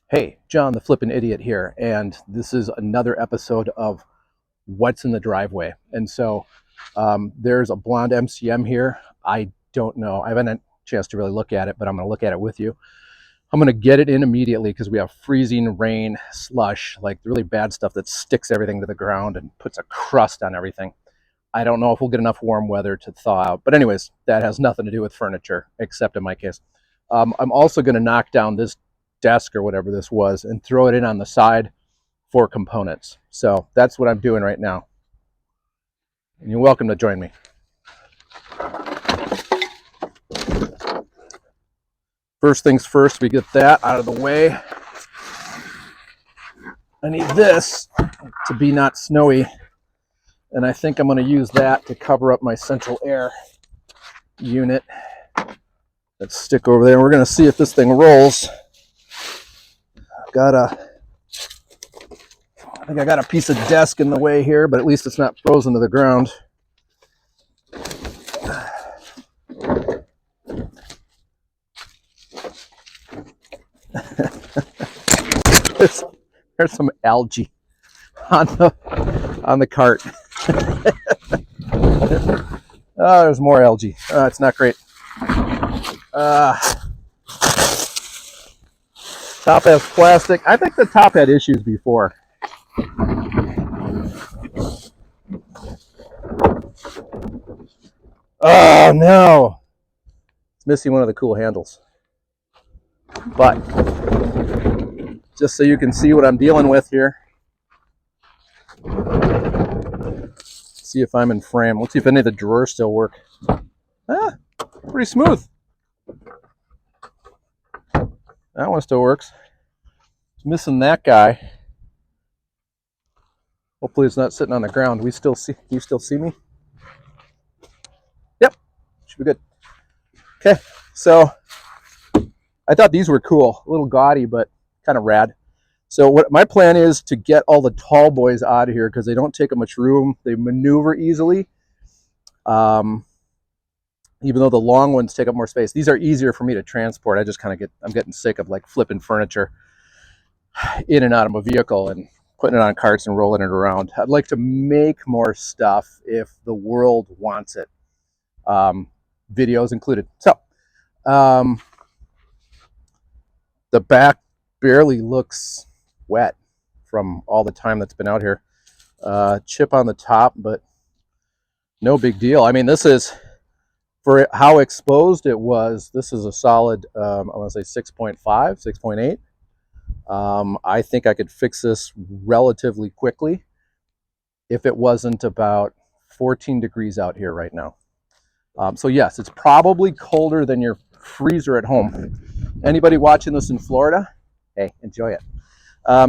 Hey, John the Flippin' Idiot here, and this is another episode of What's in the Driveway. And so there's a blonde MCM here. I don't know. I haven't had a chance to really look at it, but I'm going to look at it with you. I'm going to get it in immediately because we have freezing rain, slush, like really bad stuff that sticks everything to the ground and puts a crust on everything. I don't know if we'll get enough warm weather to thaw out. But anyways, that has nothing to do with furniture, except in my case. I'm also going to knock down this desk or whatever this was and throw it in on the side for components. So that's what I'm doing right now. And you're welcome to join me. First things first, we get that out of the way. I need this to be not snowy. And I think I'm going to use that to cover up my central air unit. Let's stick over there. We're going to see if this thing rolls. I think I got a piece of desk in the way here, but at least it's not frozen to the ground. There's some algae on the cart. Oh, there's more algae. It's not great. Top has plastic. I think the top had issues before. Oh no! It's missing one of the cool handles. But just so you can see what I'm dealing with here. See if I'm in frame. Let's see if any of the drawers still work. Pretty smooth. That one still works. It's missing that guy. Hopefully it's not sitting on the ground. You still see me? Yep. Should be good. Okay, so I thought these were cool. A little gaudy, but kind of rad. So what my plan is to get all the tall boys out of here because they don't take up much room. They maneuver easily. Even though the long ones take up more space. These are easier for me to transport. I just kind of I'm getting sick of like flipping furniture in and out of a vehicle and putting it on carts and rolling it around. I'd like to make more stuff if the world wants it. Videos included. So the back barely looks wet from all the time that's been out here. Chip on the top, but no big deal. I mean, this is, for how exposed it was, this is a solid, I want to say 6.5, 6.8. I think I could fix this relatively quickly if it wasn't about 14 degrees out here right now. So yes, it's probably colder than your freezer at home. Anybody watching this in Florida? Hey, enjoy it.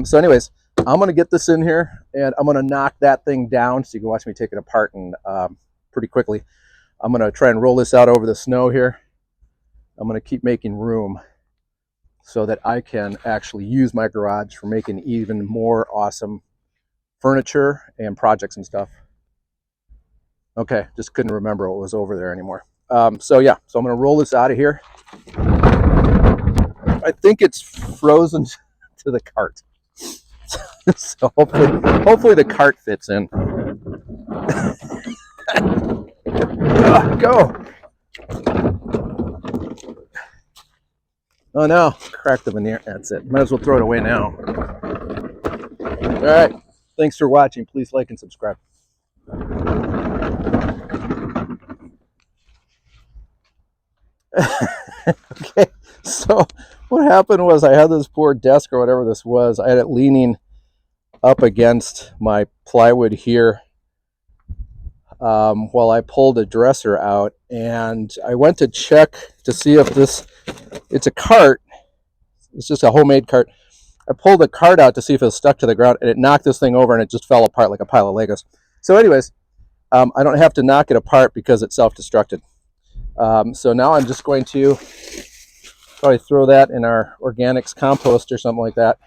So anyways, I'm going to get this in here and I'm going to knock that thing down so you can watch me take it apart and pretty quickly. I'm going to try and roll this out over the snow here. I'm going to keep making room so that I can actually use my garage for making even more awesome furniture and projects and stuff. Okay, just couldn't remember what was over there anymore. So yeah, so I'm going to roll this out of here. I think it's frozen to the cart. So hopefully the cart fits in. Go. Oh no, cracked the veneer. That's it. Might as well throw it away now. All right. Thanks for watching. Please like and subscribe. Okay, so what happened was I had this poor desk or whatever this was. I had it leaning up against my plywood here while I pulled a dresser out, and I went to check to see if it's a cart. It's just a homemade cart. I pulled the cart out to see if it was stuck to the ground, and it knocked this thing over and it just fell apart like a pile of Legos. So anyways, I don't have to knock it apart because it self-destructed. So now I'm just going to probably throw that in our organics compost or something like that.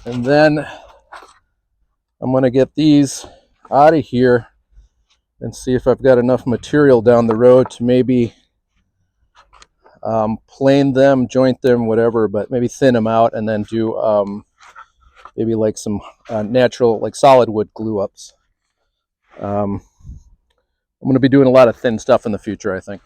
And then I'm going to get these out of here and see if I've got enough material down the road to maybe plane them, joint them, whatever, but maybe thin them out and then do maybe like some natural, like solid wood glue ups. I'm going to be doing a lot of thin stuff in the future, I think.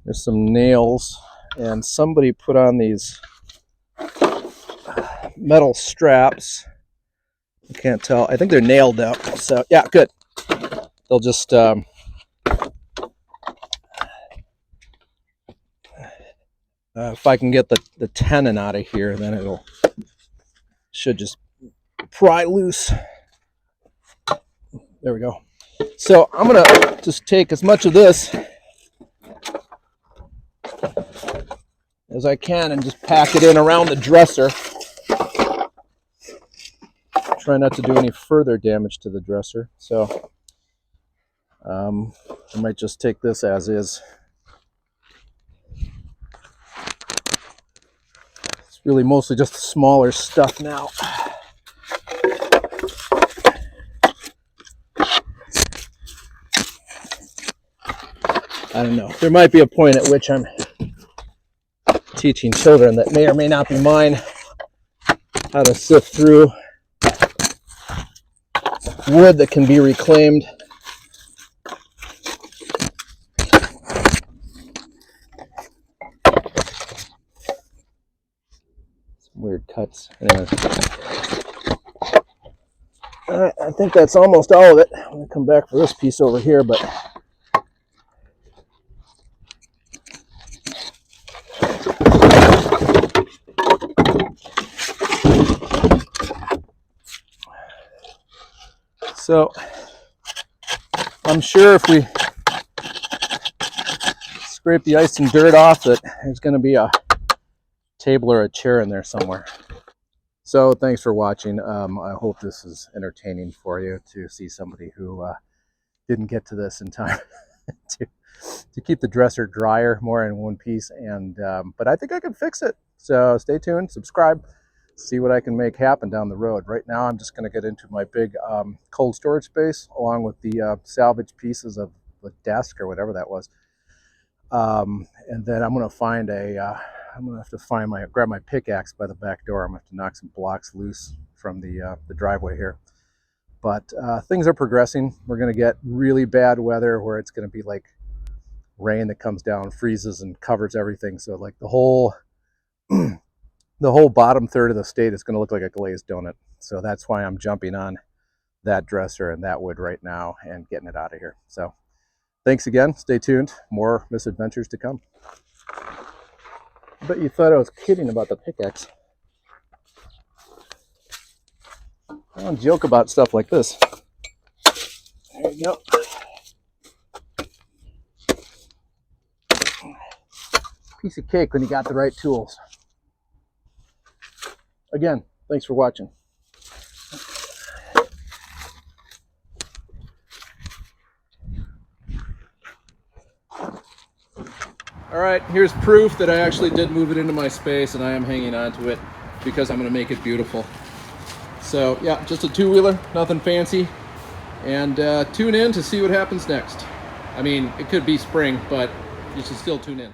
There's some nails, and somebody put on these metal straps. I can't tell. I think they're nailed down. So yeah, good. They'll just if I can get the tenon out of here, then it'll should just pry loose. There we go. So I'm gonna just take as much of this as I can and just pack it in around the dresser. Try not to do any further damage to the dresser. So I might just take this as is. It's really mostly just smaller stuff now. I don't know. There might be a point at which I'm teaching children that may or may not be mine how to sift through wood that can be reclaimed. Some weird cuts. Anyway. I think that's almost all of it. I'm going to come back for this piece over here, but so I'm sure if we scrape the ice and dirt off, that there's going to be a table or a chair in there somewhere. So thanks for watching. I hope this is entertaining for you to see somebody who didn't get to this in time to keep the dresser drier more in one piece. And but I think I can fix it. So stay tuned, subscribe, see what I can make happen down the road. Right now I'm just going to get into my big cold storage space along with the salvage pieces of the desk or whatever that was. And then I'm going to find I'm going to have to grab my pickaxe by the back door. I'm going to have to knock some blocks loose from the driveway here. But things are progressing. We're going to get really bad weather where it's going to be like rain that comes down, freezes and covers everything. So like the whole bottom third of the state is going to look like a glazed donut. So that's why I'm jumping on that dresser and that wood right now and getting it out of here. So thanks again. Stay tuned. More misadventures to come. I bet you thought I was kidding about the pickaxe. I don't joke about stuff like this. There you go. Piece of cake when you got the right tools. Again, thanks for watching. All right, here's proof that I actually did move it into my space and I am hanging on to it because I'm gonna make it beautiful. So yeah, just a two-wheeler, nothing fancy. And tune in to see what happens next. I mean, it could be spring, but you should still tune in.